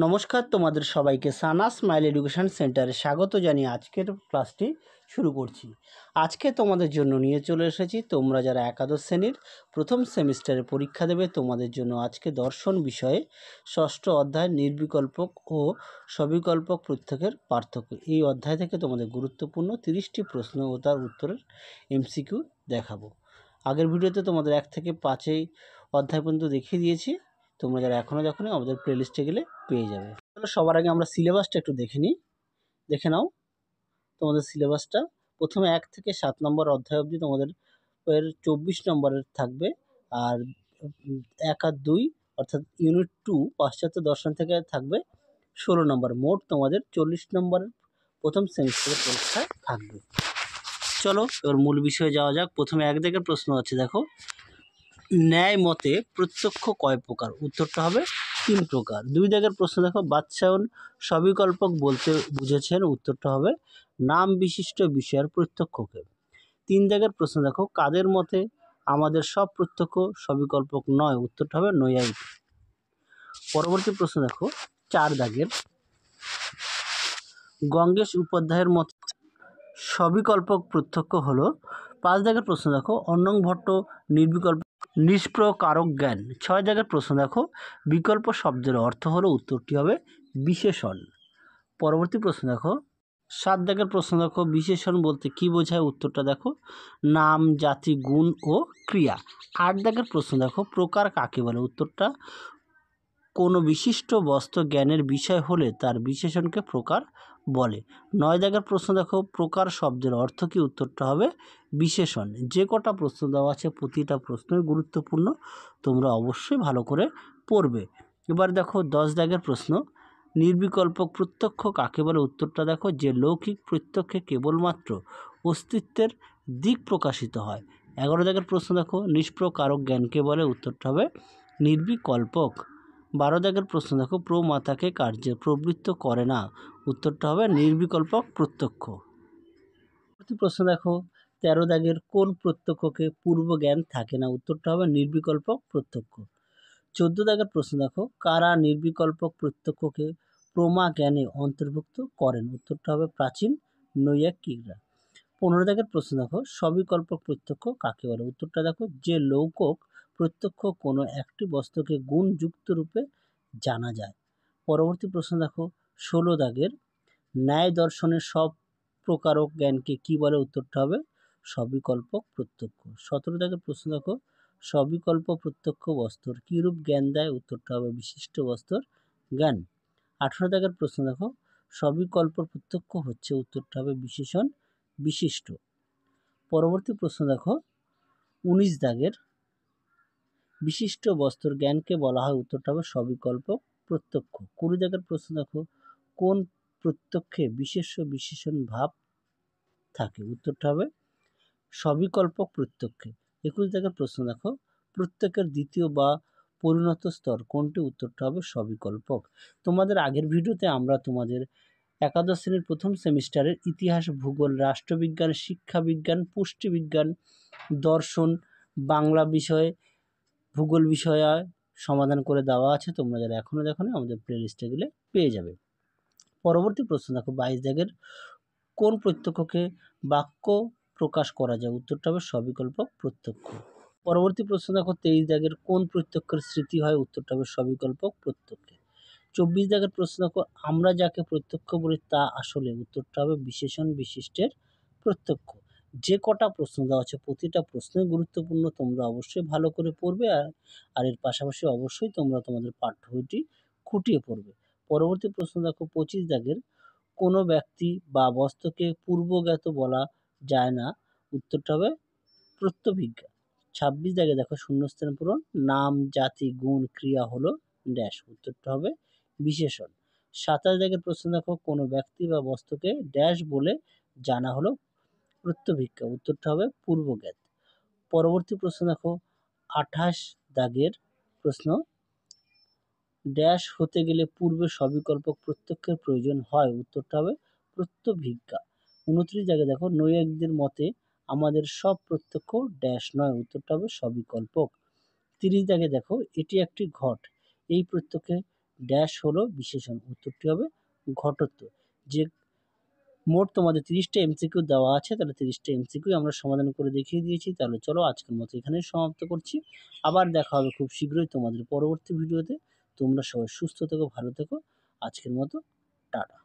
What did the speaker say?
নমস্কার, তোমাদের সবাইকে সানা স্মাইল এডুকেশন সেন্টারে স্বাগত জানিয়ে আজকের ক্লাসটি শুরু করছি। আজকে তোমাদের জন্য নিয়ে চলে এসেছি তোমরা যারা একাদশ শ্রেণীর প্রথম সেমিস্টারে পরীক্ষা দেবে তোমাদের জন্য আজকে দর্শন বিষয়ে ষষ্ঠ অধ্যায় নির্বিকল্পক ও সবিকল্পক প্রত্যেকের পার্থক্য। এই অধ্যায় থেকে তোমাদের গুরুত্বপূর্ণ 30টি প্রশ্ন ও তার উত্তরের এমসিকিউ দেখাবো। আগের ভিডিওতে তোমাদের 1 থেকে 5 অধ্যায় পর্যন্ত দেখিয়ে দিয়েছি। তোমরা যারা এখনও দেখোনি আমাদের প্লেলিস্টে গেলে পেয়ে যাবে। তাহলে সবার আগে আমরা সিলেবাসটা একটু দেখে নাও তোমাদের সিলেবাসটা। প্রথমে 1 থেকে 7 নম্বর অধ্যায় অবধি তোমাদের 24 নম্বরের থাকবে, আর 1 আর 2 অর্থাৎ ইউনিট 2 পাশ্চাত্য দর্শন থেকে থাকবে 16 নম্বর। মোট তোমাদের 40 নম্বরের প্রথম সেমিস্টারের পরীক্ষা থাকবে। চলো এবার মূল বিষয়ে যাওয়া যাক। প্রথমে 1 দাগের প্রশ্ন আছে, দেখো, ন্যায় মতে প্রত্যক্ষ কয় প্রকার? উত্তরটা হবে 3 প্রকার। 2 দাগের প্রশ্ন দেখো, বাদশাহন সবিকল্পক বলতে বুঝেছেন? উত্তরটা হবে নাম বিশিষ্ট বিষয়ের প্রত্যক্ষকে। 3 দাগের প্রশ্ন দেখো, কাদের মতে আমাদের সব প্রত্যক্ষ সবিকল্পক নয়? উত্তরটা হবে নৈয়ায়িক। পরবর্তী প্রশ্ন দেখো 4 দাগের, গঙ্গেশ উপাধ্যায়ের মতে সবিকল্পক প্রত্যক্ষ হলো। 5 দাগের প্রশ্ন দেখো, অন্নং ভট্ট নির্বিকল্প নিষ্প্রকারক জ্ঞান। 6 দাগের প্রশ্ন দেখো, বিকল্প শব্দের অর্থ হলো। উত্তরটি হবে বিশেষণ। পরবর্তী প্রশ্ন দেখো 7 দাগের প্রশ্ন দেখো, বিশেষণ বলতে কি বোঝায়? উত্তরটা দেখো নাম, জাতি, গুণ ও ক্রিয়া। 8 দাগের প্রশ্ন দেখো, প্রকার কাকে বলে? উত্তরটা কোনো বিশিষ্ট বস্তু জ্ঞানের বিষয় হলে তার বিশেষণকে প্রকার বলে। 9 দাগের প্রশ্ন দেখো, প্রকার শব্দের অর্থ কি? উত্তরটা হবে বিশেষণ। যে কটা প্রশ্ন দেওয়া আছে প্রতিটা প্রশ্নই গুরুত্বপূর্ণ, তোমরা অবশ্যই ভালো করে পড়বে। এবার দেখো 10 দাগের প্রশ্ন, নির্বিকল্পক প্রত্যক্ষ কাকে বলে? উত্তরটা দেখো যে লৌকিক প্রত্যক্ষে কেবলমাত্র অস্তিত্বের দিক প্রকাশিত হয়। 11 দাগের প্রশ্ন দেখো, নিষ্প্রকারক জ্ঞানকে বলে? উত্তরটা হবে নির্বিকল্পক। 12 দাগের প্রশ্ন দেখো, প্রমাতাকে কার্যে প্রবৃত্ত করে না? উত্তরটা হবে নির্বিকল্পক প্রত্যক্ষ। প্রশ্ন দেখো 13 দাগের, কোন প্রত্যক্ষকে পূর্ব জ্ঞান থাকে না? উত্তরটা হবে নির্বিকল্পক প্রত্যক্ষ। 14 দাগের প্রশ্ন দেখো, কারা নির্বিকল্পক প্রত্যক্ষকে প্রমা জ্ঞানে অন্তর্ভুক্ত করেন? উত্তরটা হবে প্রাচীন নৈয়ায়িকরা। 15 দাগের প্রশ্ন দেখো, সবিকল্পক প্রত্যক্ষ কাকে বলে? উত্তরটা দেখো যে লৌকিক প্রত্যক্ষ কোনো একটি বস্তুকে গুণযুক্ত রূপে জানা যায়। পরবর্তী প্রশ্ন দেখো 16 দাগের, ন্যায় দর্শনের সব প্রকারক জ্ঞানকে কি বলে? উত্তরটা হবে সবিকল্পক প্রত্যক্ষ। 17 দাগের প্রশ্ন দেখো, সবিকল্প প্রত্যক্ষ বস্তুর কিরূপ জ্ঞান দেয়? উত্তরটা হবে বিশিষ্ট বস্তুর জ্ঞান। 18 দাগের প্রশ্ন দেখো, সবিকল্প প্রত্যক্ষ হচ্ছে? উত্তরটা হবে বিশেষণ বিশিষ্ট। পরবর্তী প্রশ্ন দেখো 19 দাগের, বিশিষ্ট বস্তুর জ্ঞানকে বলা হয়? উত্তরটা হবে সবিকল্পক প্রত্যক্ষ। 20 দাগের প্রশ্ন দেখো, কোন প্রত্যক্ষে বিশেষ্য বিশেষণ ভাব থাকে? উত্তরটা হবে সবিকল্পক প্রত্যক্ষে। 21 দাগের প্রশ্ন দেখো, প্রত্যেকের দ্বিতীয় বা পরিণত স্তর কোনটি? উত্তরটা হবে সবিকল্পক। তোমাদের আগের ভিডিওতে আমরা তোমাদের একাদশ শ্রেণীর প্রথম সেমিস্টারের ইতিহাস, ভূগোল, রাষ্ট্রবিজ্ঞান, শিক্ষাবিজ্ঞান, পুষ্টিবিজ্ঞান, দর্শন, বাংলা বিষয়ে, ভূগোল বিষয়ে সমাধান করে দেওয়া আছে। তোমরা যারা এখনও দেখোনি আমাদের প্লেলিস্টে গেলে পেয়ে যাবে। পরবর্তী প্রশ্ন দেখো 22 দাগের, কোন প্রত্যক্ষকে বাক্য প্রকাশ করা যায়? উত্তরটা হবে সবিকল্পক প্রত্যক্ষ। পরবর্তী প্রশ্ন দেখো 23 দাগের, কোন প্রত্যক্ষের স্মৃতি হয়? উত্তরটা হবে সবিকল্পক প্রত্যক্ষে। 24 দাগের প্রশ্ন দেখো, আমরা যাকে প্রত্যক্ষ বলি তা আসলে? উত্তরটা হবে বিশেষণ বিশিষ্টের প্রত্যক্ষ। যে কটা প্রশ্ন দেওয়া আছে প্রতিটা প্রশ্নই গুরুত্বপূর্ণ, তোমরা অবশ্যই ভালো করে পড়বে, আর এর পাশাপাশি অবশ্যই তোমরা তোমাদের পাঠ্য বইটি খুঁটিয়ে পড়বে। পরবর্তী প্রশ্ন দেখো 25 দাগের, কোনো ব্যক্তি বা বস্তুকে পূর্বজ্ঞাত বলা যায় না? উত্তরটা হবে প্রত্যভিজ্ঞা। 26 দাগে দেখো শূন্যস্থান পূরণ, নাম, জাতি, গুণ, ক্রিয়া হলো ড্যাশ। উত্তরটা হবে বিশেষণ। 27 দাগের প্রশ্ন দেখো, কোনো ব্যক্তি বা বস্তুকে ড্যাশ বলে জানা হলো প্রত্যভিজ্ঞা। উত্তরটা হবে পূর্বজ্ঞাত। পরবর্তী প্রশ্ন দেখো 28 দাগের প্রশ্ন, ড্যাশ হতে গেলে পূর্বে সবিকল্পক প্রত্যক্ষের প্রয়োজন হয়? উত্তরটা হবে প্রত্যভিজ্ঞা। 29 দাগে দেখো, নৈয়ায়িকদের মতে আমাদের সব প্রত্যক্ষ ড্যাশ নয়? উত্তরটা হবে সবিকল্পক। 30 দাগে দেখো, এটি একটি ঘট, এই প্রত্যক্ষে ড্যাশ হলো বিশেষণ, উত্তরটি হবে ঘটোত্তর। যে মোট তোমাদের 30টা এমসিকিউ দেওয়া আছে, তাহলে 30টা এমসিকিউ আমরা সমাধান করে দেখিয়ে দিয়েছি। তাহলে চলো আজকের মতো এখানেই সমাপ্ত করছি। আবার দেখা হবে খুব শীঘ্রই তোমাদের পরবর্তী ভিডিওতে। তোমরা সবাই সুস্থ থেকো, ভালো থেকো। আজকের মতো টাটা।